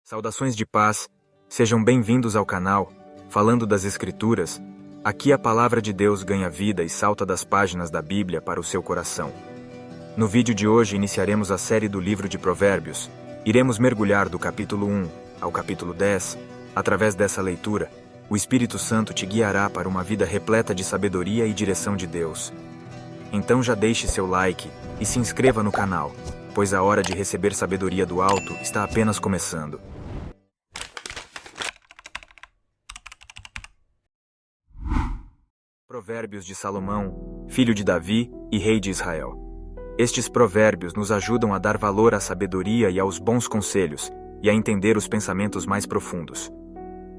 Saudações de paz, sejam bem-vindos ao canal, falando das Escrituras. Aqui a palavra de Deus ganha vida e salta das páginas da Bíblia para o seu coração. No vídeo de hoje iniciaremos a série do livro de Provérbios. Iremos mergulhar do capítulo 1 ao capítulo 10. Através dessa leitura, o Espírito Santo te guiará para uma vida repleta de sabedoria e direção de Deus. Então já deixe seu like e se inscreva no canal, pois a hora de receber sabedoria do alto está apenas começando. Provérbios de Salomão, filho de Davi e rei de Israel. Estes provérbios nos ajudam a dar valor à sabedoria e aos bons conselhos, e a entender os pensamentos mais profundos.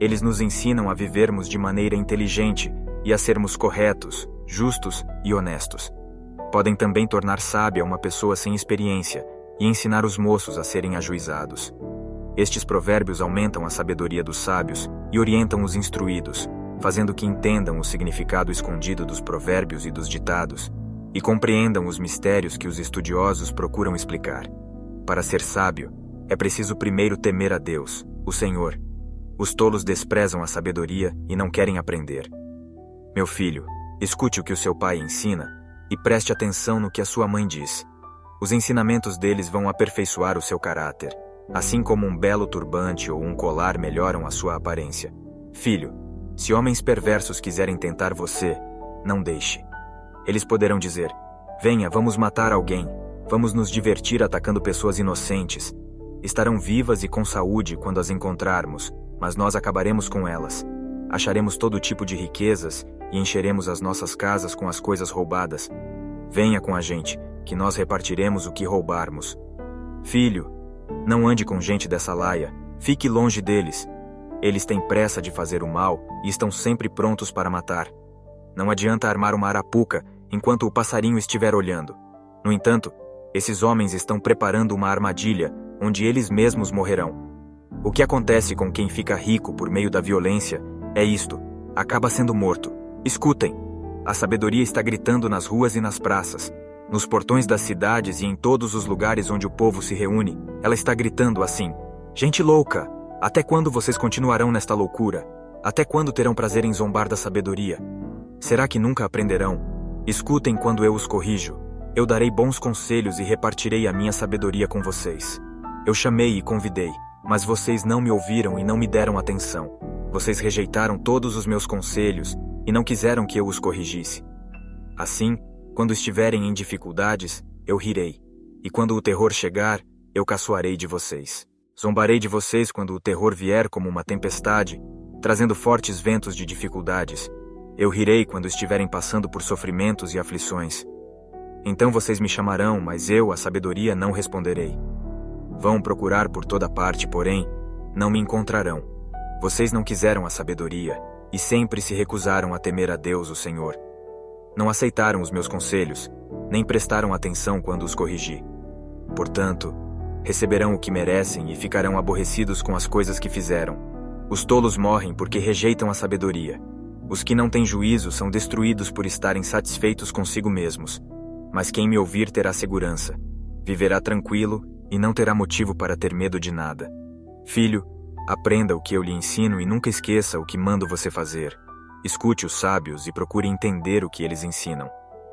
Eles nos ensinam a vivermos de maneira inteligente e a sermos corretos, justos e honestos. Podem também tornar sábia uma pessoa sem experiência e ensinar os moços a serem ajuizados. Estes provérbios aumentam a sabedoria dos sábios e orientam os instruídos, fazendo que entendam o significado escondido dos provérbios e dos ditados, e compreendam os mistérios que os estudiosos procuram explicar. Para ser sábio, é preciso primeiro temer a Deus, o Senhor. Os tolos desprezam a sabedoria e não querem aprender. Meu filho, escute o que o seu pai ensina e preste atenção no que a sua mãe diz. Os ensinamentos deles vão aperfeiçoar o seu caráter, assim como um belo turbante ou um colar melhoram a sua aparência. Filho, se homens perversos quiserem tentar você, não deixe. Eles poderão dizer: venha, vamos matar alguém, vamos nos divertir atacando pessoas inocentes. Estarão vivas e com saúde quando as encontrarmos, mas nós acabaremos com elas. Acharemos todo tipo de riquezas e encheremos as nossas casas com as coisas roubadas. Venha com a gente, que nós repartiremos o que roubarmos. Filho, não ande com gente dessa laia, fique longe deles. Eles têm pressa de fazer o mal e estão sempre prontos para matar. Não adianta armar uma arapuca enquanto o passarinho estiver olhando. No entanto, esses homens estão preparando uma armadilha onde eles mesmos morrerão. O que acontece com quem fica rico por meio da violência é isto: acaba sendo morto. Escutem! A sabedoria está gritando nas ruas e nas praças, nos portões das cidades e em todos os lugares onde o povo se reúne. Ela está gritando assim: gente louca! Até quando vocês continuarão nesta loucura? Até quando terão prazer em zombar da sabedoria? Será que nunca aprenderão? Escutem quando eu os corrijo. Eu darei bons conselhos e repartirei a minha sabedoria com vocês. Eu chamei e convidei, mas vocês não me ouviram e não me deram atenção. Vocês rejeitaram todos os meus conselhos e não quiseram que eu os corrigisse. Assim, quando estiverem em dificuldades, eu rirei. E quando o terror chegar, eu caçoarei de vocês. Zombarei de vocês quando o terror vier como uma tempestade, trazendo fortes ventos de dificuldades. Eu rirei quando estiverem passando por sofrimentos e aflições. Então vocês me chamarão, mas eu, a sabedoria, não responderei. Vão procurar por toda parte, porém, não me encontrarão. Vocês não quiseram a sabedoria, e sempre se recusaram a temer a Deus, o Senhor. Não aceitaram os meus conselhos, nem prestaram atenção quando os corrigi. Portanto, receberão o que merecem e ficarão aborrecidos com as coisas que fizeram. Os tolos morrem porque rejeitam a sabedoria. Os que não têm juízo são destruídos por estarem satisfeitos consigo mesmos. Mas quem me ouvir terá segurança, viverá tranquilo e não terá motivo para ter medo de nada. Filho, aprenda o que eu lhe ensino e nunca esqueça o que mando você fazer. Escute os sábios e procure entender o que eles ensinam.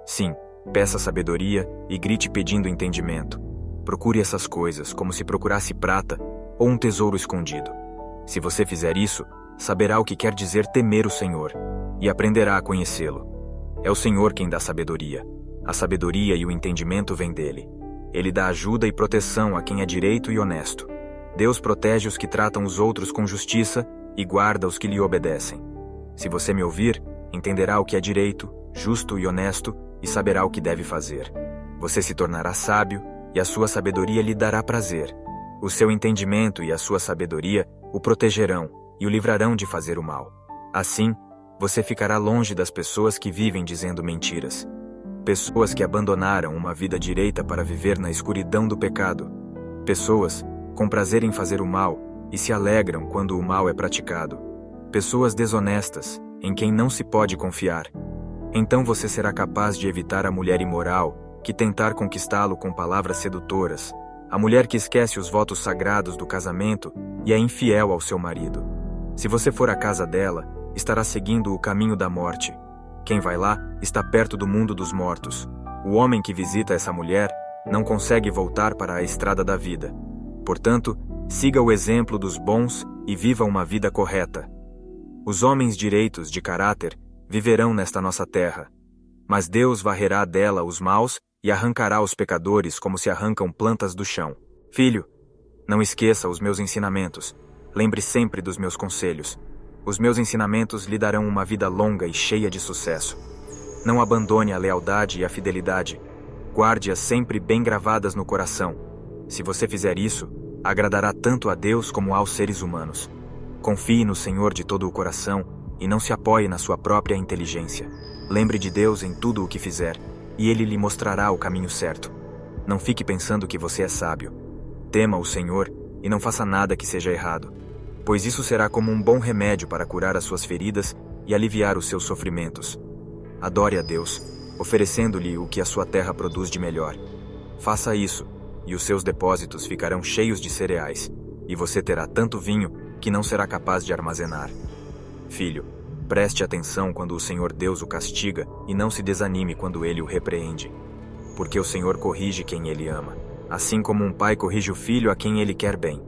Sim, peça sabedoria e grite pedindo entendimento. Procure essas coisas como se procurasse prata ou um tesouro escondido. Se você fizer isso, saberá o que quer dizer temer o Senhor e aprenderá a conhecê-lo. É o Senhor quem dá sabedoria. A sabedoria e o entendimento vêm dele. Ele dá ajuda e proteção a quem é direito e honesto. Deus protege os que tratam os outros com justiça e guarda os que lhe obedecem. Se você me ouvir, entenderá o que é direito, justo e honesto e saberá o que deve fazer. Você se tornará sábio e a sua sabedoria lhe dará prazer. O seu entendimento e a sua sabedoria o protegerão e o livrarão de fazer o mal. Assim, você ficará longe das pessoas que vivem dizendo mentiras. Pessoas que abandonaram uma vida direita para viver na escuridão do pecado. Pessoas com prazer em fazer o mal e se alegram quando o mal é praticado. Pessoas desonestas, em quem não se pode confiar. Então você será capaz de evitar a mulher imoral, que tentar conquistá-lo com palavras sedutoras, A mulher que esquece os votos sagrados do casamento e é infiel ao seu marido. Se você for à casa dela, estará seguindo o caminho da morte. Quem vai lá está perto do mundo dos mortos. O homem que visita essa mulher não consegue voltar para a estrada da vida. Portanto, siga o exemplo dos bons e viva uma vida correta. Os homens direitos de caráter viverão nesta nossa terra, mas Deus varrerá dela os maus e arrancará os pecadores como se arrancam plantas do chão. Filho, não esqueça os meus ensinamentos. Lembre sempre dos meus conselhos. Os meus ensinamentos lhe darão uma vida longa e cheia de sucesso. Não abandone a lealdade e a fidelidade. Guarde-as sempre bem gravadas no coração. Se você fizer isso, agradará tanto a Deus como aos seres humanos. Confie no Senhor de todo o coração e não se apoie na sua própria inteligência. Lembre de Deus em tudo o que fizer, e Ele lhe mostrará o caminho certo. Não fique pensando que você é sábio. Tema o Senhor e não faça nada que seja errado, pois isso será como um bom remédio para curar as suas feridas e aliviar os seus sofrimentos. Adore a Deus, oferecendo-lhe o que a sua terra produz de melhor. Faça isso, e os seus depósitos ficarão cheios de cereais, e você terá tanto vinho que não será capaz de armazenar. Filho, preste atenção quando o Senhor Deus o castiga e não se desanime quando Ele o repreende. Porque o Senhor corrige quem Ele ama, assim como um pai corrige o filho a quem Ele quer bem.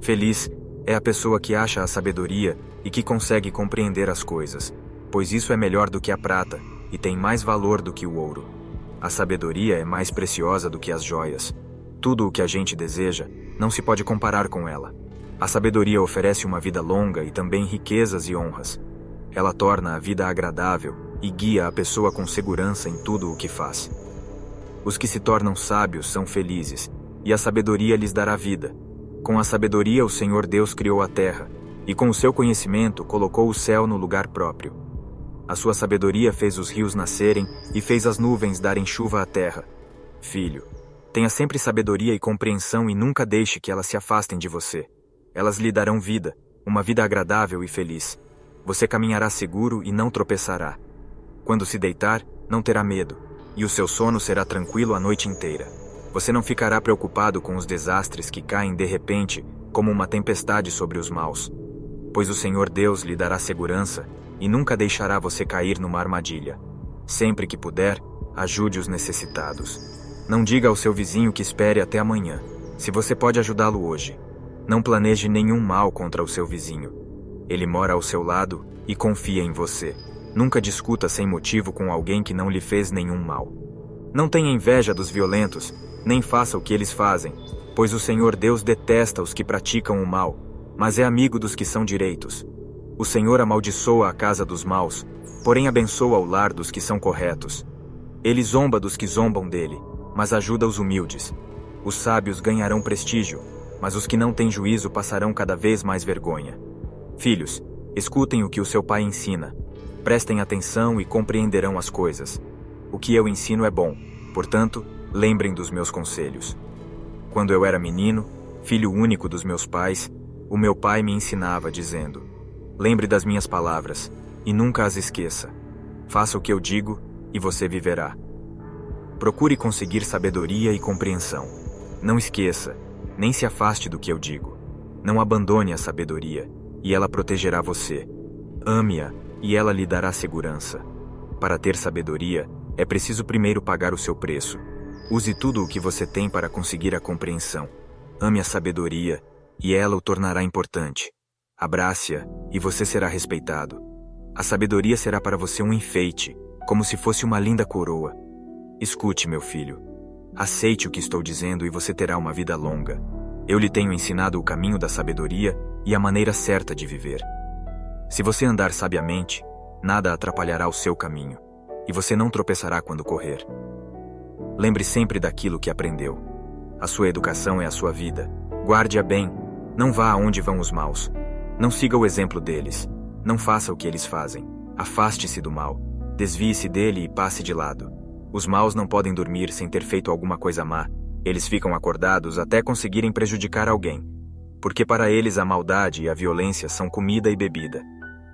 Feliz é a pessoa que acha a sabedoria e que consegue compreender as coisas, pois isso é melhor do que a prata e tem mais valor do que o ouro. A sabedoria é mais preciosa do que as joias. Tudo o que a gente deseja não se pode comparar com ela. A sabedoria oferece uma vida longa e também riquezas e honras. Ela torna a vida agradável e guia a pessoa com segurança em tudo o que faz. Os que se tornam sábios são felizes, e a sabedoria lhes dará vida. Com a sabedoria o Senhor Deus criou a terra, e com o seu conhecimento colocou o céu no lugar próprio. A sua sabedoria fez os rios nascerem e fez as nuvens darem chuva à terra. Filho, tenha sempre sabedoria e compreensão e nunca deixe que elas se afastem de você. Elas lhe darão vida, uma vida agradável e feliz. Você caminhará seguro e não tropeçará. Quando se deitar, não terá medo, e o seu sono será tranquilo a noite inteira. Você não ficará preocupado com os desastres que caem de repente, como uma tempestade sobre os maus. Pois o Senhor Deus lhe dará segurança e nunca deixará você cair numa armadilha. Sempre que puder, ajude os necessitados. Não diga ao seu vizinho que espere até amanhã, se você pode ajudá-lo hoje. Não planeje nenhum mal contra o seu vizinho. Ele mora ao seu lado e confia em você. Nunca discuta sem motivo com alguém que não lhe fez nenhum mal. Não tenha inveja dos violentos, nem faça o que eles fazem, pois o Senhor Deus detesta os que praticam o mal, mas é amigo dos que são direitos. O Senhor amaldiçoa a casa dos maus, porém abençoa o lar dos que são corretos. Ele zomba dos que zombam dele, mas ajuda os humildes. Os sábios ganharão prestígio, mas os que não têm juízo passarão cada vez mais vergonha. Filhos, escutem o que o seu pai ensina. Prestem atenção e compreenderão as coisas. O que eu ensino é bom, portanto, lembrem dos meus conselhos. Quando eu era menino, filho único dos meus pais, o meu pai me ensinava dizendo: lembre das minhas palavras, e nunca as esqueça. Faça o que eu digo, e você viverá. Procure conseguir sabedoria e compreensão. Não esqueça, nem se afaste do que eu digo. Não abandone a sabedoria, e ela protegerá você. Ame-a, e ela lhe dará segurança. Para ter sabedoria, é preciso primeiro pagar o seu preço. Use tudo o que você tem para conseguir a compreensão. Ame a sabedoria, e ela o tornará importante. Abrace-a, e você será respeitado. A sabedoria será para você um enfeite, como se fosse uma linda coroa. Escute, meu filho. Aceite o que estou dizendo e você terá uma vida longa. Eu lhe tenho ensinado o caminho da sabedoria e a maneira certa de viver. Se você andar sabiamente, nada atrapalhará o seu caminho, e você não tropeçará quando correr. Lembre sempre daquilo que aprendeu. A sua educação é a sua vida. Guarde-a bem. Não vá aonde vão os maus. Não siga o exemplo deles. Não faça o que eles fazem. Afaste-se do mal. Desvie-se dele e passe de lado. Os maus não podem dormir sem ter feito alguma coisa má. Eles ficam acordados até conseguirem prejudicar alguém. Porque para eles a maldade e a violência são comida e bebida.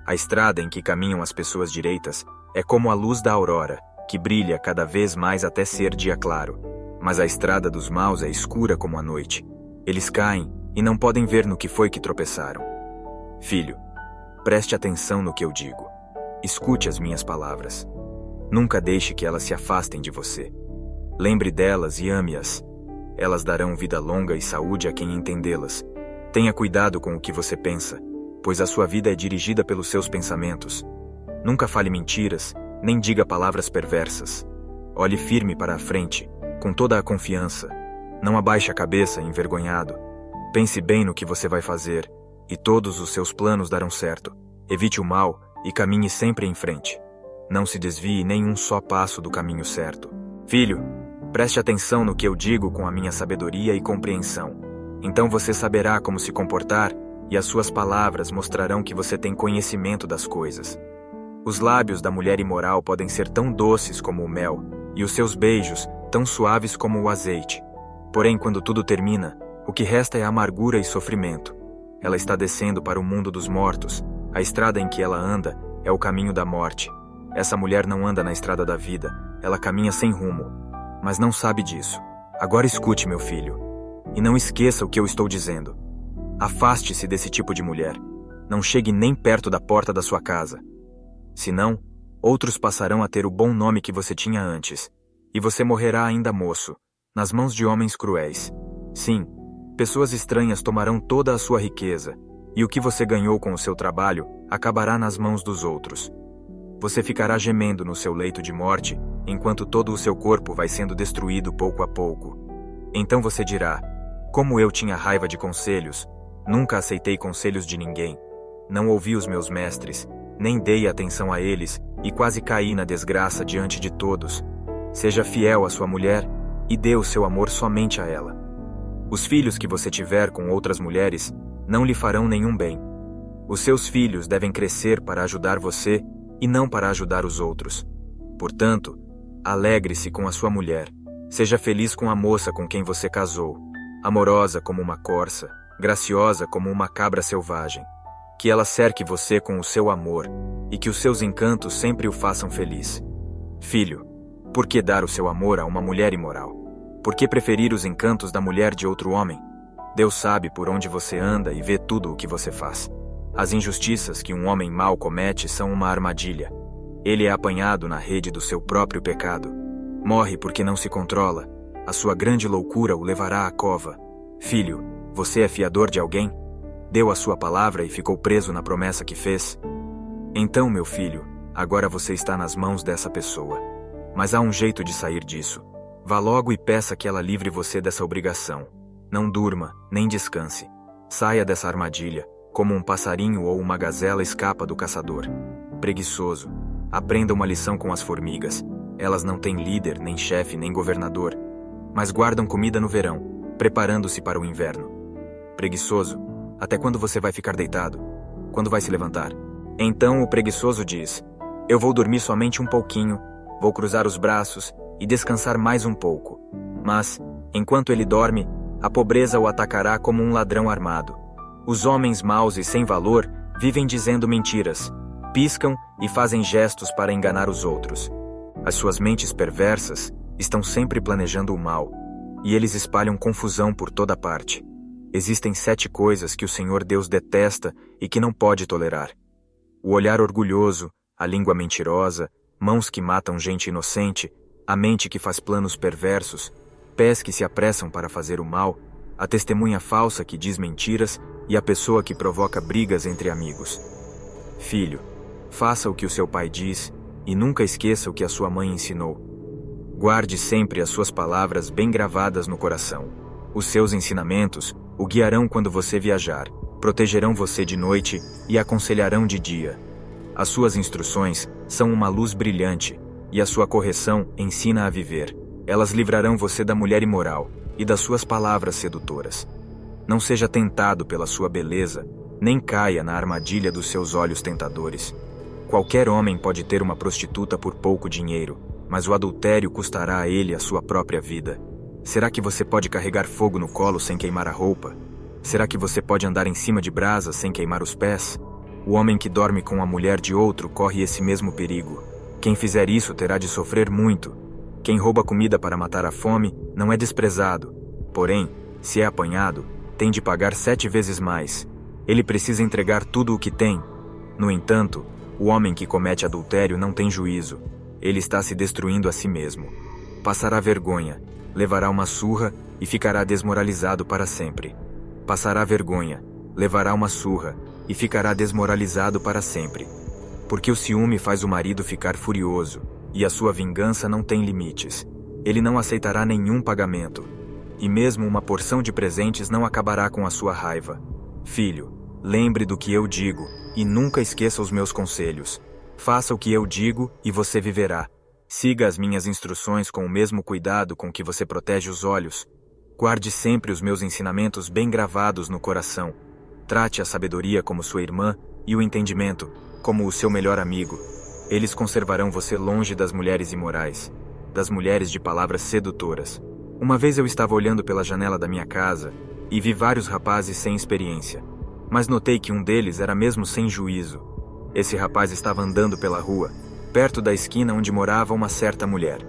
A estrada em que caminham as pessoas direitas é como a luz da aurora, que brilha cada vez mais até ser dia claro. Mas a estrada dos maus é escura como a noite. Eles caem e não podem ver no que foi que tropeçaram. Filho, preste atenção no que eu digo. Escute as minhas palavras. Nunca deixe que elas se afastem de você. Lembre delas e ame-as. Elas darão vida longa e saúde a quem entendê-las. Tenha cuidado com o que você pensa, pois a sua vida é dirigida pelos seus pensamentos. Nunca fale mentiras, nem diga palavras perversas. Olhe firme para a frente, com toda a confiança. Não abaixe a cabeça, envergonhado. Pense bem no que você vai fazer, e todos os seus planos darão certo. Evite o mal e caminhe sempre em frente. Não se desvie nem um só passo do caminho certo. Filho, preste atenção no que eu digo com a minha sabedoria e compreensão. Então você saberá como se comportar, e as suas palavras mostrarão que você tem conhecimento das coisas. Os lábios da mulher imoral podem ser tão doces como o mel, e os seus beijos tão suaves como o azeite. Porém, quando tudo termina, o que resta é amargura e sofrimento. Ela está descendo para o mundo dos mortos. A estrada em que ela anda é o caminho da morte. Essa mulher não anda na estrada da vida, ela caminha sem rumo. Mas não sabe disso. Agora escute, meu filho. E não esqueça o que eu estou dizendo. Afaste-se desse tipo de mulher. Não chegue nem perto da porta da sua casa. Senão, outros passarão a ter o bom nome que você tinha antes. E você morrerá ainda moço, nas mãos de homens cruéis. Sim, pessoas estranhas tomarão toda a sua riqueza, e o que você ganhou com o seu trabalho acabará nas mãos dos outros. Você ficará gemendo no seu leito de morte, enquanto todo o seu corpo vai sendo destruído pouco a pouco. Então você dirá: como eu tinha raiva de conselhos, nunca aceitei conselhos de ninguém, não ouvi os meus mestres, nem dei atenção a eles, e quase caí na desgraça diante de todos. Seja fiel à sua mulher, e dê o seu amor somente a ela. Os filhos que você tiver com outras mulheres não lhe farão nenhum bem. Os seus filhos devem crescer para ajudar você e não para ajudar os outros. Portanto, alegre-se com a sua mulher. Seja feliz com a moça com quem você casou, amorosa como uma corça, graciosa como uma cabra selvagem. Que ela cerque você com o seu amor e que os seus encantos sempre o façam feliz. Filho, por que dar o seu amor a uma mulher imoral? Por que preferir os encantos da mulher de outro homem? Deus sabe por onde você anda e vê tudo o que você faz. As injustiças que um homem mau comete são uma armadilha. Ele é apanhado na rede do seu próprio pecado. Morre porque não se controla. A sua grande loucura o levará à cova. Filho, você é fiador de alguém? Deu a sua palavra e ficou preso na promessa que fez? Então, meu filho, agora você está nas mãos dessa pessoa. Mas há um jeito de sair disso. Vá logo e peça que ela livre você dessa obrigação. Não durma, nem descanse. Saia dessa armadilha, como um passarinho ou uma gazela escapa do caçador. Preguiçoso, aprenda uma lição com as formigas. Elas não têm líder, nem chefe, nem governador, mas guardam comida no verão, preparando-se para o inverno. Preguiçoso, até quando você vai ficar deitado? Quando vai se levantar? Então o preguiçoso diz: eu vou dormir somente um pouquinho, vou cruzar os braços e descansar mais um pouco. Mas, enquanto ele dorme, a pobreza o atacará como um ladrão armado. Os homens maus e sem valor vivem dizendo mentiras, piscam e fazem gestos para enganar os outros. As suas mentes perversas estão sempre planejando o mal, e eles espalham confusão por toda parte. Existem 7 coisas que o Senhor Deus detesta e que não pode tolerar: o olhar orgulhoso, a língua mentirosa, mãos que matam gente inocente, a mente que faz planos perversos, pés que se apressam para fazer o mal, a testemunha falsa que diz mentiras e a pessoa que provoca brigas entre amigos. Filho, faça o que o seu pai diz e nunca esqueça o que a sua mãe ensinou. Guarde sempre as suas palavras bem gravadas no coração. Os seus ensinamentos o guiarão quando você viajar, protegerão você de noite e aconselharão de dia. As suas instruções são uma luz brilhante, e a sua correção ensina a viver. Elas livrarão você da mulher imoral e das suas palavras sedutoras. Não seja tentado pela sua beleza, nem caia na armadilha dos seus olhos tentadores. Qualquer homem pode ter uma prostituta por pouco dinheiro, mas o adultério custará a ele a sua própria vida. Será que você pode carregar fogo no colo sem queimar a roupa? Será que você pode andar em cima de brasas sem queimar os pés? O homem que dorme com a mulher de outro corre esse mesmo perigo. Quem fizer isso terá de sofrer muito. Quem rouba comida para matar a fome não é desprezado. Porém, se é apanhado, tem de pagar 7 vezes mais. Ele precisa entregar tudo o que tem. No entanto, o homem que comete adultério não tem juízo. Ele está se destruindo a si mesmo. Passará vergonha, levará uma surra e ficará desmoralizado para sempre. Passará vergonha, levará uma surra e ficará desmoralizado para sempre. Porque o ciúme faz o marido ficar furioso, e a sua vingança não tem limites. Ele não aceitará nenhum pagamento. E mesmo uma porção de presentes não acabará com a sua raiva. Filho, lembre do que eu digo, e nunca esqueça os meus conselhos. Faça o que eu digo e você viverá. Siga as minhas instruções com o mesmo cuidado com que você protege os olhos. Guarde sempre os meus ensinamentos bem gravados no coração. Trate a sabedoria como sua irmã e o entendimento como o seu melhor amigo. Eles conservarão você longe das mulheres imorais, das mulheres de palavras sedutoras. Uma vez eu estava olhando pela janela da minha casa e vi vários rapazes sem experiência, mas notei que um deles era mesmo sem juízo. Esse rapaz estava andando pela rua, perto da esquina onde morava uma certa mulher.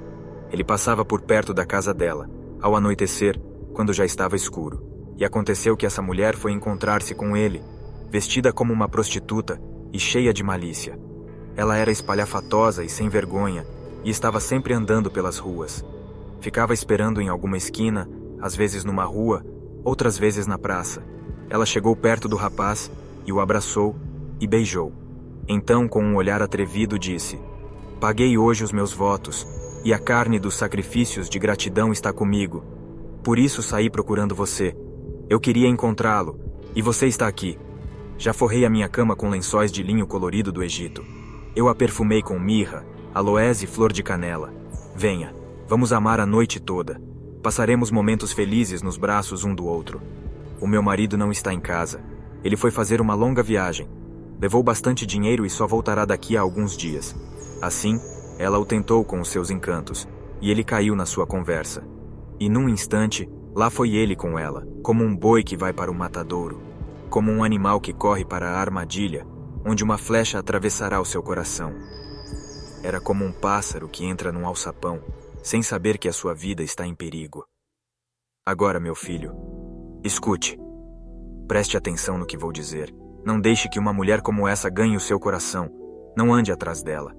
Ele passava por perto da casa dela, ao anoitecer, quando já estava escuro. E aconteceu que essa mulher foi encontrar-se com ele, vestida como uma prostituta e cheia de malícia. Ela era espalhafatosa e sem vergonha, e estava sempre andando pelas ruas. Ficava esperando em alguma esquina, às vezes numa rua, outras vezes na praça. Ela chegou perto do rapaz e o abraçou e beijou. Então, com um olhar atrevido, disse: "Paguei hoje os meus votos, e a carne dos sacrifícios de gratidão está comigo. Por isso saí procurando você. Eu queria encontrá-lo, e você está aqui. Já forrei a minha cama com lençóis de linho colorido do Egito. Eu a perfumei com mirra, aloés e flor de canela. Venha, vamos amar a noite toda. Passaremos momentos felizes nos braços um do outro. O meu marido não está em casa. Ele foi fazer uma longa viagem. Levou bastante dinheiro e só voltará daqui a alguns dias." Assim, ela o tentou com os seus encantos, e ele caiu na sua conversa. E num instante, lá foi ele com ela, como um boi que vai para o matadouro, como um animal que corre para a armadilha, onde uma flecha atravessará o seu coração. Era como um pássaro que entra num alçapão, sem saber que a sua vida está em perigo. Agora, meu filho, escute. Preste atenção no que vou dizer. Não deixe que uma mulher como essa ganhe o seu coração. Não ande atrás dela,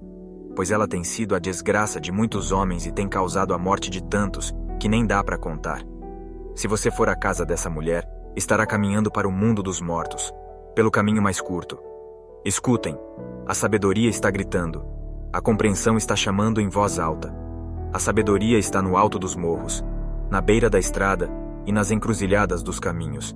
pois ela tem sido a desgraça de muitos homens e tem causado a morte de tantos que nem dá para contar. Se você for à casa dessa mulher, estará caminhando para o mundo dos mortos, pelo caminho mais curto. Escutem, a sabedoria está gritando, a compreensão está chamando em voz alta. A sabedoria está no alto dos morros, na beira da estrada e nas encruzilhadas dos caminhos.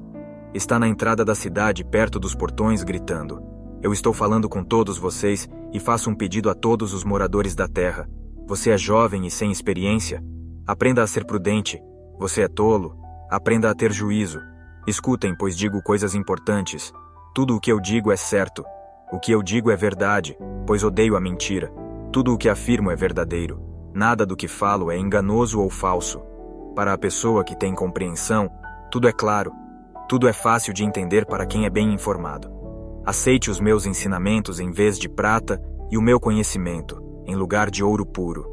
Está na entrada da cidade, perto dos portões, gritando: "Eu estou falando com todos vocês e faço um pedido a todos os moradores da terra. Você é jovem e sem experiência? Aprenda a ser prudente. Você é tolo? Aprenda a ter juízo. Escutem, pois digo coisas importantes. Tudo o que eu digo é certo. O que eu digo é verdade, pois odeio a mentira. Tudo o que afirmo é verdadeiro. Nada do que falo é enganoso ou falso. Para a pessoa que tem compreensão, tudo é claro. Tudo é fácil de entender para quem é bem informado. Aceite os meus ensinamentos em vez de prata e o meu conhecimento, em lugar de ouro puro.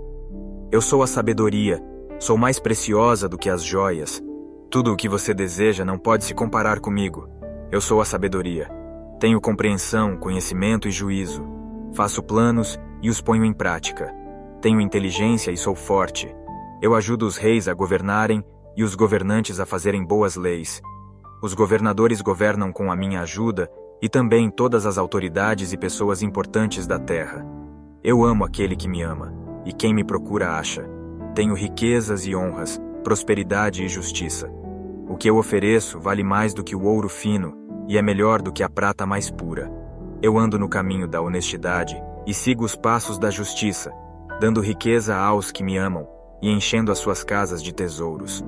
Eu sou a sabedoria, sou mais preciosa do que as joias. Tudo o que você deseja não pode se comparar comigo. Eu sou a sabedoria. Tenho compreensão, conhecimento e juízo. Faço planos e os ponho em prática. Tenho inteligência e sou forte. Eu ajudo os reis a governarem e os governantes a fazerem boas leis. Os governadores governam com a minha ajuda e também todas as autoridades e pessoas importantes da terra. Eu amo aquele que me ama, e quem me procura acha. Tenho riquezas e honras, prosperidade e justiça. O que eu ofereço vale mais do que o ouro fino, e é melhor do que a prata mais pura. Eu ando no caminho da honestidade e sigo os passos da justiça, dando riqueza aos que me amam e enchendo as suas casas de tesouros.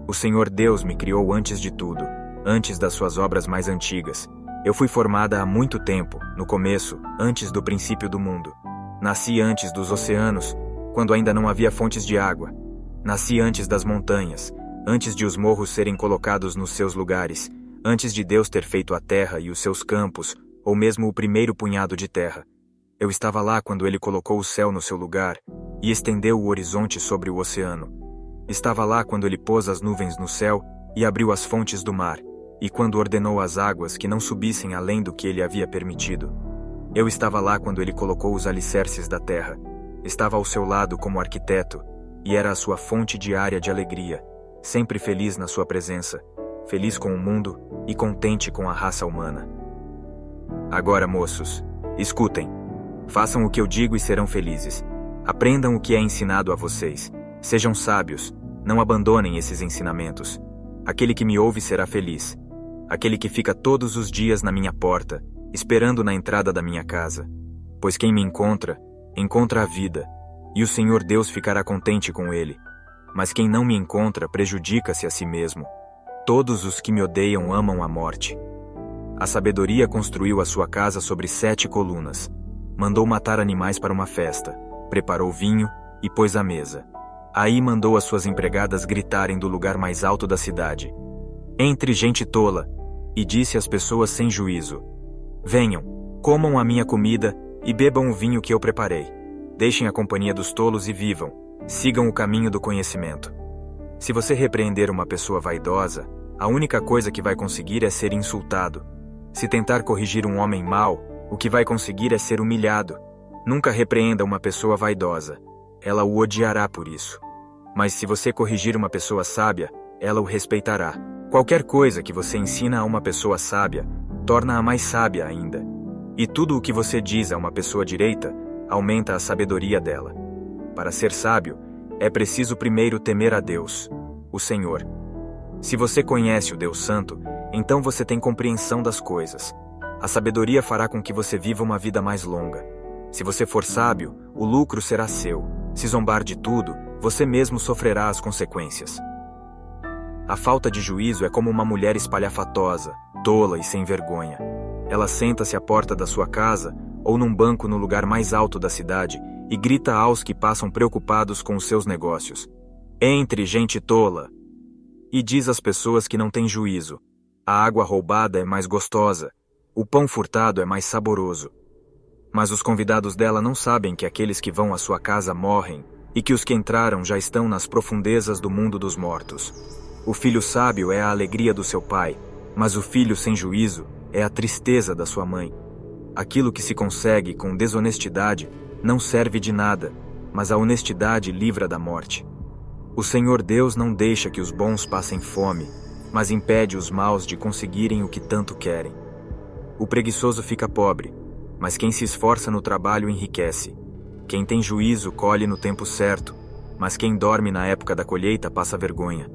O Senhor Deus me criou antes de tudo, antes das suas obras mais antigas. Eu fui formada há muito tempo, no começo, antes do princípio do mundo. Nasci antes dos oceanos, quando ainda não havia fontes de água. Nasci antes das montanhas, antes de os morros serem colocados nos seus lugares, antes de Deus ter feito a terra e os seus campos, ou mesmo o primeiro punhado de terra. Eu estava lá quando ele colocou o céu no seu lugar, e estendeu o horizonte sobre o oceano. Estava lá quando ele pôs as nuvens no céu e abriu as fontes do mar, e quando ordenou às águas que não subissem além do que ele havia permitido. Eu estava lá quando ele colocou os alicerces da terra. Estava ao seu lado como arquiteto, e era a sua fonte diária de alegria, sempre feliz na sua presença, feliz com o mundo e contente com a raça humana. Agora, moços, escutem. Façam o que eu digo e serão felizes. Aprendam o que é ensinado a vocês. Sejam sábios, não abandonem esses ensinamentos. Aquele que me ouve será feliz. Aquele que fica todos os dias na minha porta, esperando na entrada da minha casa. Pois quem me encontra, encontra a vida, e o Senhor Deus ficará contente com ele. Mas quem não me encontra prejudica-se a si mesmo. Todos os que me odeiam amam a morte. A sabedoria construiu a sua casa sobre 7 colunas. Mandou matar animais para uma festa, preparou vinho e pôs à mesa. Aí mandou as suas empregadas gritarem do lugar mais alto da cidade. Entre gente tola, e disse às pessoas sem juízo: venham, comam a minha comida e bebam o vinho que eu preparei. Deixem a companhia dos tolos e vivam, sigam o caminho do conhecimento. Se você repreender uma pessoa vaidosa, a única coisa que vai conseguir é ser insultado. Se tentar corrigir um homem mau, o que vai conseguir é ser humilhado. Nunca repreenda uma pessoa vaidosa. Ela o odiará por isso. Mas se você corrigir uma pessoa sábia, ela o respeitará. Qualquer coisa que você ensina a uma pessoa sábia, torna-a mais sábia ainda. E tudo o que você diz a uma pessoa direita, aumenta a sabedoria dela. Para ser sábio, é preciso primeiro temer a Deus, o Senhor. Se você conhece o Deus Santo, então você tem compreensão das coisas. A sabedoria fará com que você viva uma vida mais longa. Se você for sábio, o lucro será seu. Se zombar de tudo, você mesmo sofrerá as consequências. A falta de juízo é como uma mulher espalhafatosa, tola e sem vergonha. Ela senta-se à porta da sua casa ou num banco no lugar mais alto da cidade e grita aos que passam preocupados com os seus negócios: entre, gente tola! E diz às pessoas que não têm juízo: a água roubada é mais gostosa, o pão furtado é mais saboroso. Mas os convidados dela não sabem que aqueles que vão à sua casa morrem e que os que entraram já estão nas profundezas do mundo dos mortos. O filho sábio é a alegria do seu pai, mas o filho sem juízo é a tristeza da sua mãe. Aquilo que se consegue com desonestidade não serve de nada, mas a honestidade livra da morte. O Senhor Deus não deixa que os bons passem fome, mas impede os maus de conseguirem o que tanto querem. O preguiçoso fica pobre, mas quem se esforça no trabalho enriquece. Quem tem juízo colhe no tempo certo, mas quem dorme na época da colheita passa vergonha.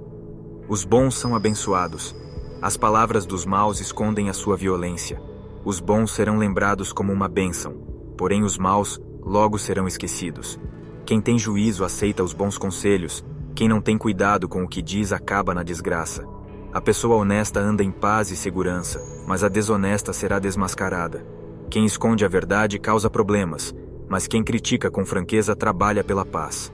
Os bons são abençoados. As palavras dos maus escondem a sua violência. Os bons serão lembrados como uma bênção, porém os maus logo serão esquecidos. Quem tem juízo aceita os bons conselhos. Quem não tem cuidado com o que diz acaba na desgraça. A pessoa honesta anda em paz e segurança, mas a desonesta será desmascarada. Quem esconde a verdade causa problemas, mas quem critica com franqueza trabalha pela paz.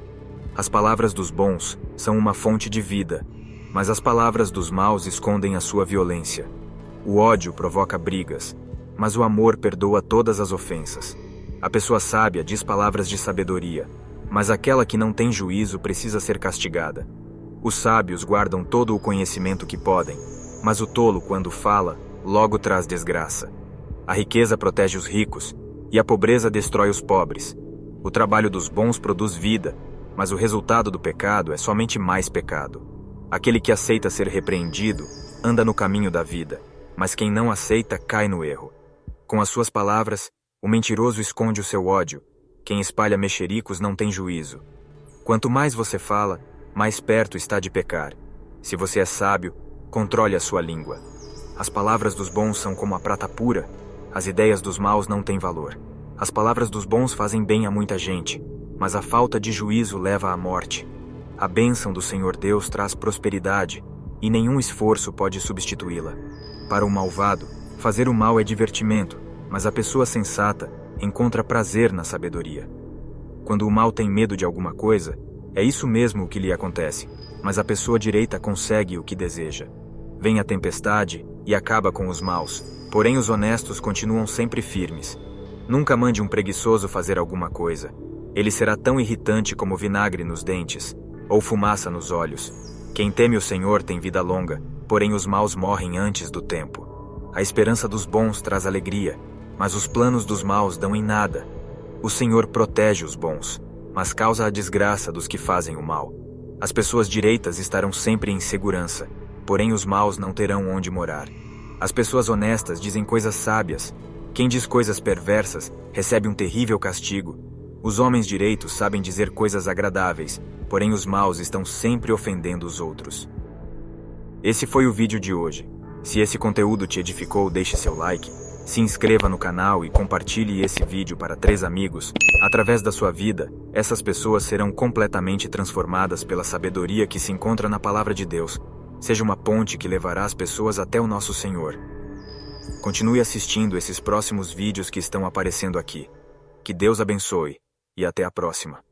As palavras dos bons são uma fonte de vida, mas as palavras dos maus escondem a sua violência. O ódio provoca brigas, mas o amor perdoa todas as ofensas. A pessoa sábia diz palavras de sabedoria, mas aquela que não tem juízo precisa ser castigada. Os sábios guardam todo o conhecimento que podem, mas o tolo, quando fala, logo traz desgraça. A riqueza protege os ricos, e a pobreza destrói os pobres. O trabalho dos bons produz vida, mas o resultado do pecado é somente mais pecado. Aquele que aceita ser repreendido anda no caminho da vida, mas quem não aceita cai no erro. Com as suas palavras, o mentiroso esconde o seu ódio. Quem espalha mexericos não tem juízo. Quanto mais você fala, mais perto está de pecar. Se você é sábio, controle a sua língua. As palavras dos bons são como a prata pura. As ideias dos maus não têm valor. As palavras dos bons fazem bem a muita gente, mas a falta de juízo leva à morte. A bênção do Senhor Deus traz prosperidade, e nenhum esforço pode substituí-la. Para o malvado, fazer o mal é divertimento, mas a pessoa sensata encontra prazer na sabedoria. Quando o mal tem medo de alguma coisa, é isso mesmo o que lhe acontece, mas a pessoa direita consegue o que deseja. Vem a tempestade e acaba com os maus, porém os honestos continuam sempre firmes. Nunca mande um preguiçoso fazer alguma coisa. Ele será tão irritante como vinagre nos dentes, ou fumaça nos olhos. Quem teme o Senhor tem vida longa, porém os maus morrem antes do tempo. A esperança dos bons traz alegria, mas os planos dos maus dão em nada. O Senhor protege os bons, mas causa a desgraça dos que fazem o mal. As pessoas direitas estarão sempre em segurança, porém os maus não terão onde morar. As pessoas honestas dizem coisas sábias. Quem diz coisas perversas recebe um terrível castigo. Os homens direitos sabem dizer coisas agradáveis, porém os maus estão sempre ofendendo os outros. Esse foi o vídeo de hoje. Se esse conteúdo te edificou, deixe seu like, se inscreva no canal e compartilhe esse vídeo para 3 amigos. Através da sua vida, essas pessoas serão completamente transformadas pela sabedoria que se encontra na Palavra de Deus. Seja uma ponte que levará as pessoas até o nosso Senhor. Continue assistindo esses próximos vídeos que estão aparecendo aqui. Que Deus abençoe e até a próxima.